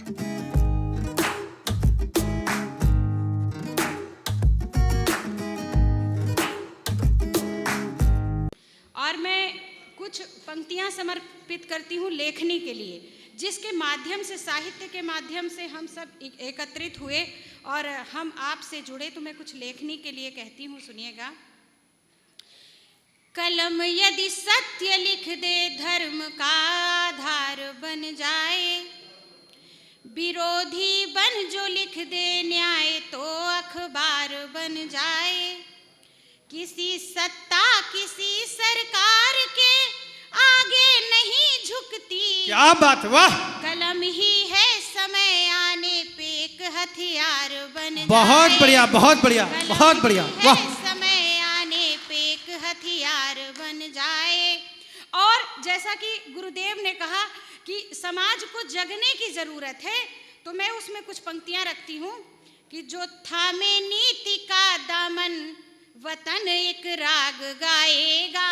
और मैं कुछ पंक्तियां समर्पित करती हूँ लेखनी के लिए, जिसके माध्यम से, साहित्य के माध्यम से हम सब एकत्रित हुए और हम आपसे जुड़े। तो मैं कुछ लेखनी के लिए कहती हूँ, सुनिएगा। कलम यदि सत्य लिख दे, धर्म का आधार बन जाए, विरोधी बन जो लिख दे न्याय, तो अखबार बन जाए। किसी सत्ता किसी सरकार के आगे नहीं झुकती, क्या बात, वाह। कलम ही है समय आने पे एक हथियार बन जाए। बहुत बढ़िया, बहुत बढ़िया, बहुत बढ़िया, वाह। समय आने पे एक हथियार बन जाए। और जैसा कि गुरुदेव ने कहा कि समाज को जगने की जरूरत है, तो मैं उसमें कुछ पंक्तियां रखती हूँ कि जो थामे नीति का दामन, वतन एक राग गाएगा।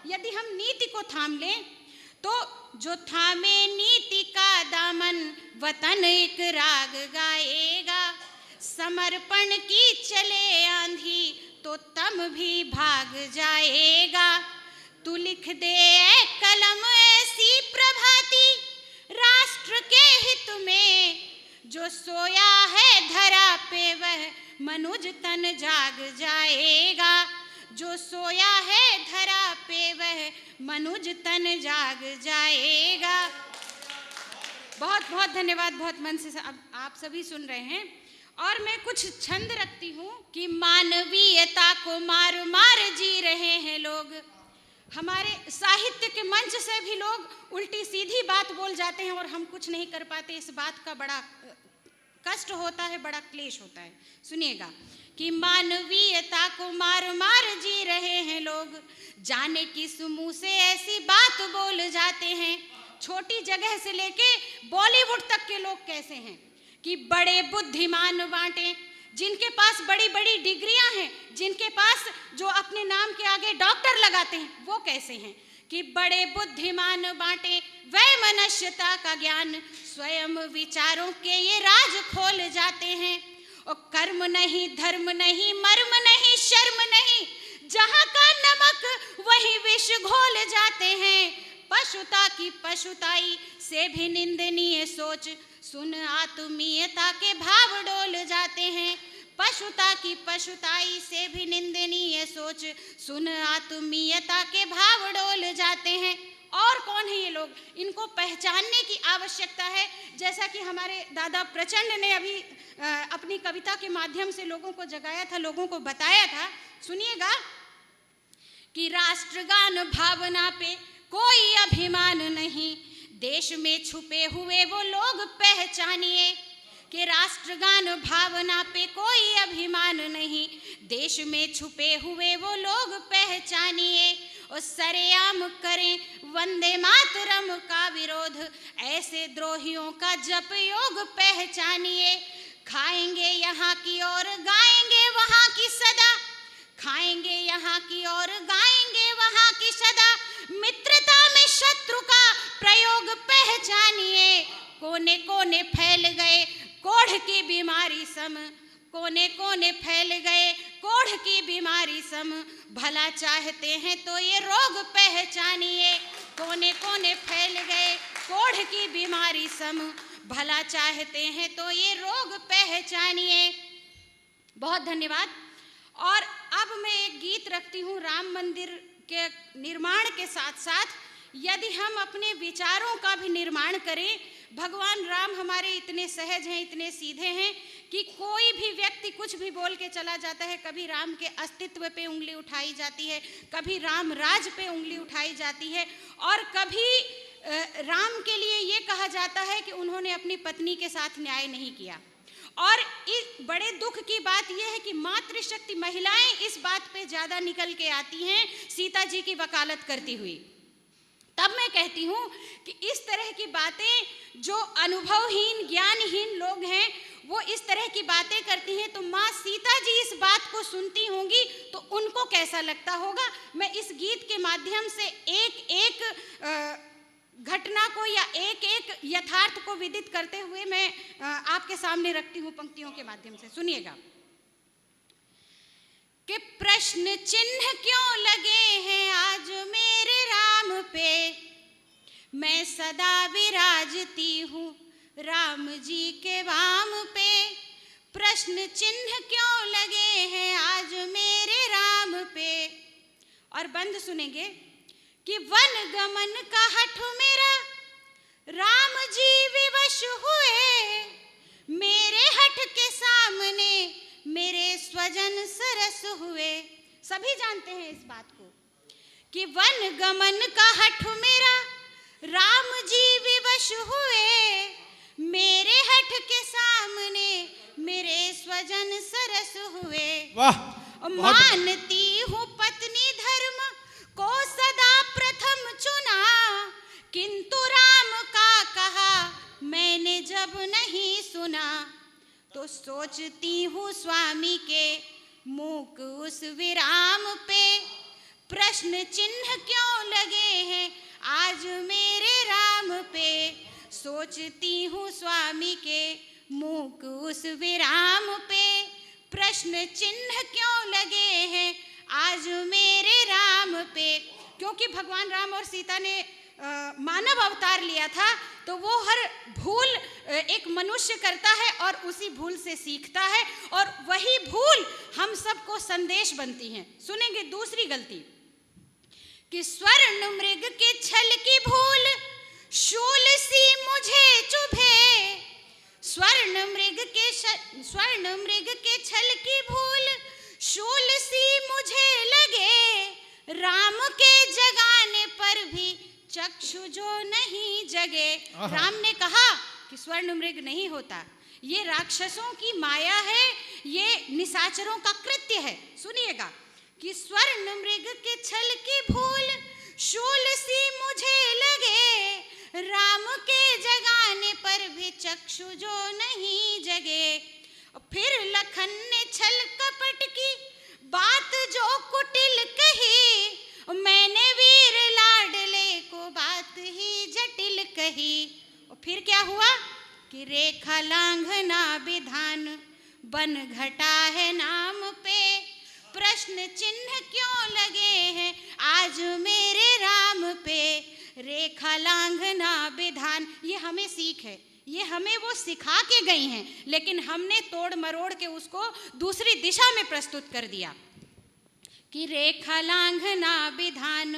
यदि हम नीति को थाम लें तो जो थामे नीति का दामन, वतन एक राग गाएगा। समर्पण की चले आंधी तो तम भी भाग जाएगा। तू लिख दे ऐ कलम ऐसी प्रभाती, राष्ट्र के हित में, जो सोया है धरा पे वह मनुज तन जाग जाएगा। जो सोया है धरा पे वह मनुज तन जाग जाएगा। बहुत बहुत धन्यवाद, बहुत मन से आप सभी सुन रहे हैं। और मैं कुछ छंद रखती हूँ कि मानवीयता को मार मार जी रहे हैं लोग। हमारे साहित्य के मंच से भी लोग उल्टी सीधी बात बोल जाते हैं और हम कुछ नहीं कर पाते। इस बात का बड़ा कष्ट होता है, बड़ा क्लेश होता है। सुनिएगा कि मानवीयता को मार मार जी रहे हैं लोग, जाने किस मुंह से ऐसी बात बोल जाते हैं। छोटी जगह से लेके बॉलीवुड तक के लोग कैसे हैं कि बड़े बुद्धिमान बांटे, जिनके पास बड़ी बड़ी डिग्रियां हैं, जिनके पास जो अपने नाम के आगे डॉक्टर लगाते हैं, वो कैसे हैं कि बड़े बुद्धिमान बांटे वह मनुष्यता का ज्ञान, स्वयं विचारों के ये राज खोल जाते हैं। और कर्म नहीं, धर्म नहीं, मर्म नहीं, शर्म नहीं, जहां का नमक वही विष घोल जाते हैं। पशुता की पशुताई से भी निंदनीय सोच, सुन आत्मीयता के भाव डोल जाते हैं। पशुता की पशुताई से भी निंदनीय सोच, सुन आत्मीयता के भाव डोल जाते हैं। और कौन है ये लोग? इनको पहचानने की आवश्यकता है। जैसा कि हमारे दादा प्रचंड ने अभी अपनी कविता के माध्यम से लोगों को जगाया था, लोगों को बताया था। सुनिएगा कि राष्ट्रगान भावना पे कोई अभिमान नहीं, देश में छुपे हुए वो लोग पहचानिए। कि राष्ट्रगान भावना पे कोई अभिमान नहीं, देश में छुपे हुए वो लोग पहचानिए। और सरेआम करें वंदे मातरम का विरोध, ऐसे द्रोहियों का जप योग पहचानिए। खाएंगे यहाँ की और गाएंगे वहाँ की सदा, खाएंगे यहाँ की और गाएंगे वहाँ की सदा। मित्रता में शत्रु का प्रयोग पहचानिए। कोने कोने फैल गए कोढ़ की बीमारी सम, कोने कोने फैल गए कोढ़ की बीमारी सम। भला चाहते हैं तो ये रोग पहचानिए। कोने कोने फैल गए कोढ़ की बीमारी सम, भला चाहते हैं तो ये रोग पहचानिए। बहुत धन्यवाद। और अब मैं एक गीत रखती हूँ राम मंदिर के निर्माण के साथ साथ। यदि हम अपने विचारों का भी निर्माण करें, भगवान राम हमारे इतने सहज हैं, इतने सीधे हैं कि कोई भी व्यक्ति कुछ भी बोल के चला जाता है। कभी राम के अस्तित्व पे उंगली उठाई जाती है, कभी राम राज पे उंगली उठाई जाती है, और कभी राम के लिए ये कहा जाता है कि उन्होंने अपनी पत्नी के साथ न्याय नहीं किया। और इस बड़े दुख की बात यह है कि मातृशक्ति महिलाएं इस बात पे ज़्यादा निकल के आती हैं सीता जी की वकालत करती हुई। तब मैं कहती हूँ कि इस तरह की बातें जो अनुभवहीन ज्ञानहीन लोग हैं वो इस तरह की बातें करती हैं, तो माँ सीता जी इस बात को सुनती होंगी तो उनको कैसा लगता होगा। मैं इस गीत के माध्यम से एक एक घटना को या एक एक यथार्थ को विदित करते हुए मैं आपके सामने रखती हूँ पंक्तियों के माध्यम से। सुनिएगा कि प्रश्न चिन्ह क्यों लगे हैं आज मेरे राम पे, मैं सदा विराजती हूँ राम जी के वाम पे। प्रश्न चिन्ह क्यों लगे हैं आज मेरे राम पे। और बंद सुनेंगे कि वन गमन का हठ मेरा राम जी विवश हुए, मेरे हठ के सामने मेरे स्वजन सरस हुए। सभी जानते हैं इस बात को कि वन गमन का हठ मेरा राम जी विवश हुए, मेरे हठ के सामने मेरे स्वजन सरस हुए। वाह, मानती हूँ पत्नी धर्म को सदा प्रथम चुना, किंतु राम का कहा मैंने जब नहीं सुना, तो सोचती हूँ स्वामी के मूक उस विराम पे। प्रश्न चिन्ह क्यों लगे हैं आज मेरे राम पे, सोचती हूँ स्वामी के मूक उस विराम पे। प्रश्न चिन्ह क्यों लगे हैं आज मेरे राम पे। क्योंकि भगवान राम और सीता ने मानव अवतार लिया था, तो वो हर भूल एक मनुष्य करता है और उसी भूल से सीखता है, और वही भूल हम सबको संदेश बनती है। सुनेंगे दूसरी गलती कि स्वर्ण मृग के छल की भूल शूल सी मुझे चुभे, स्वर्ण मृग के छल की भूल शूल सी मुझे लगे, राम के जगाने पर भी चक्षु जो नहीं जगे। राम ने कहा कि स्वर्ण मृग नहीं होता, ये राक्षसों की माया है, ये निशाचरों का कृत्य है। सुनिएगा कि स्वर्ण मृग के छल की भूल शूल सी मुझे लगे, राम के जगाने पर भी चक्षु जो नहीं जगे। फिर लखन ने छल कपट की बात जो कुटिल कही, मैंने वीर लाडले को बात ही जटिल कही। और फिर क्या हुआ कि रेखा लांघना विधान बन घटा है नाम पे। प्रश्न चिन्ह क्यों लगे हैं आज मेरे राम पे, रेखा लांघना विधान। ये हमें सीख है, ये हमें वो सिखा के गई हैं, लेकिन हमने तोड़ मरोड़ के उसको दूसरी दिशा में प्रस्तुत कर दिया कि रेखा लांघना विधान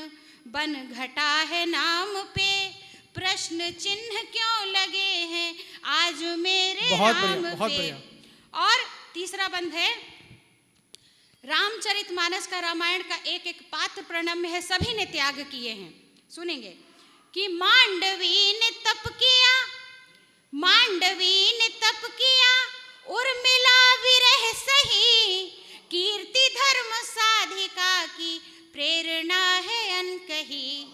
बन घटा है नाम पे। प्रश्न चिन्ह क्यों लगे हैं आज मेरे राम पे। और तीसरा बंध है रामचरितमानस का, रामायण का एक एक पात्र प्रणम्य है, सभी ने त्याग किए हैं। सुनेंगे कि मांडवी ने तप किया, मांडवी ने तप किया, उर्मिला विरह सही, कीर्ति धर्म साधिका की प्रेरणा है अनकही।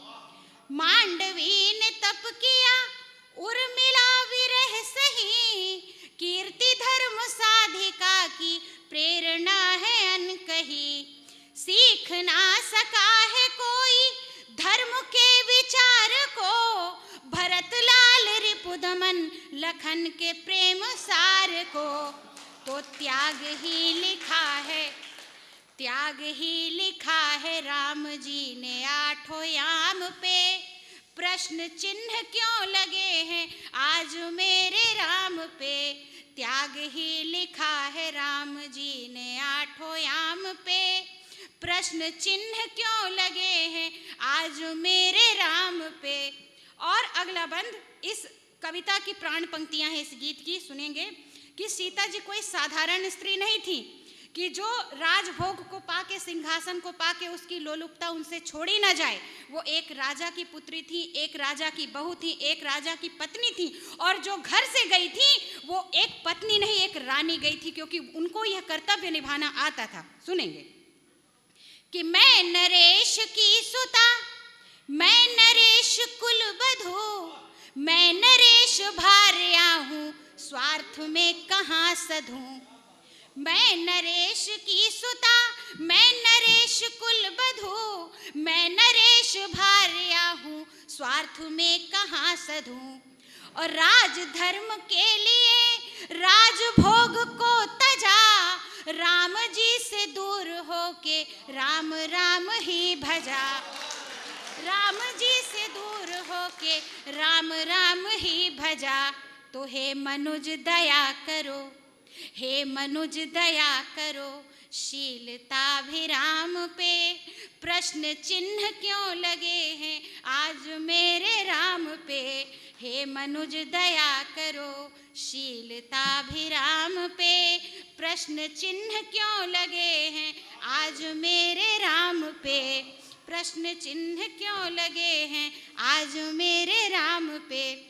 मांडवी ने तप किया, उर्मिला विरह सही, कीर्ति धर्म साधिका की प्रेरणा है अनकही। सीख ना सका है कोई धर्म के विचार को, भरत लाल रिपुदमन लखन के प्रेम सार को। तो त्याग ही लिखा है, त्याग ही लिखा है राम जी ने आठों याम पे। प्रश्न चिन्ह क्यों लगे हैं आज मेरे राम पे, त्याग ही लिखा है राम जी ने आठों याम पे। प्रश्न चिन्ह क्यों लगे हैं आज मेरे राम पे। और अगला बंद इस कविता की प्राण पंक्तियां हैं इस गीत की। सुनेंगे कि सीता जी कोई साधारण स्त्री नहीं थी कि जो राजभोग को पाके, सिंहासन को पाके उसकी लोलुपता उनसे छोड़ी ना जाए। वो एक राजा की पुत्री थी, एक राजा की बहू थी, एक राजा की पत्नी थी, और जो घर से गई थी वो एक पत्नी नहीं एक रानी गई थी, क्योंकि उनको यह कर्तव्य निभाना आता था। सुनेंगे कि मैं नरेश की सुता, मैं नरेश कुल बधू, मैं नरेश भार्या हूँ स्वार्थ में कहाँ सधूं। मैं नरेश की सुता, मैं नरेश कुल बधू, मैं नरेश भार्या हूँ स्वार्थ में कहाँ सधूं, और राज धर्म के लिए राजभोग को तजा, राम जी से दूर होके राम राम ही भजा, राम जी से दूर होके राम राम ही भजा। तो हे मनुज दया करो, हे मनुज दया करो, शीलताभिराम पे प्रश्न चिन्ह क्यों लगे हैं आज मेरे राम पे। हे मनुज दया करो, शीलताभिराम पे प्रश्न चिन्ह क्यों लगे हैं आज मेरे राम पे, प्रश्न चिन्ह क्यों लगे हैं आज मेरे राम पे।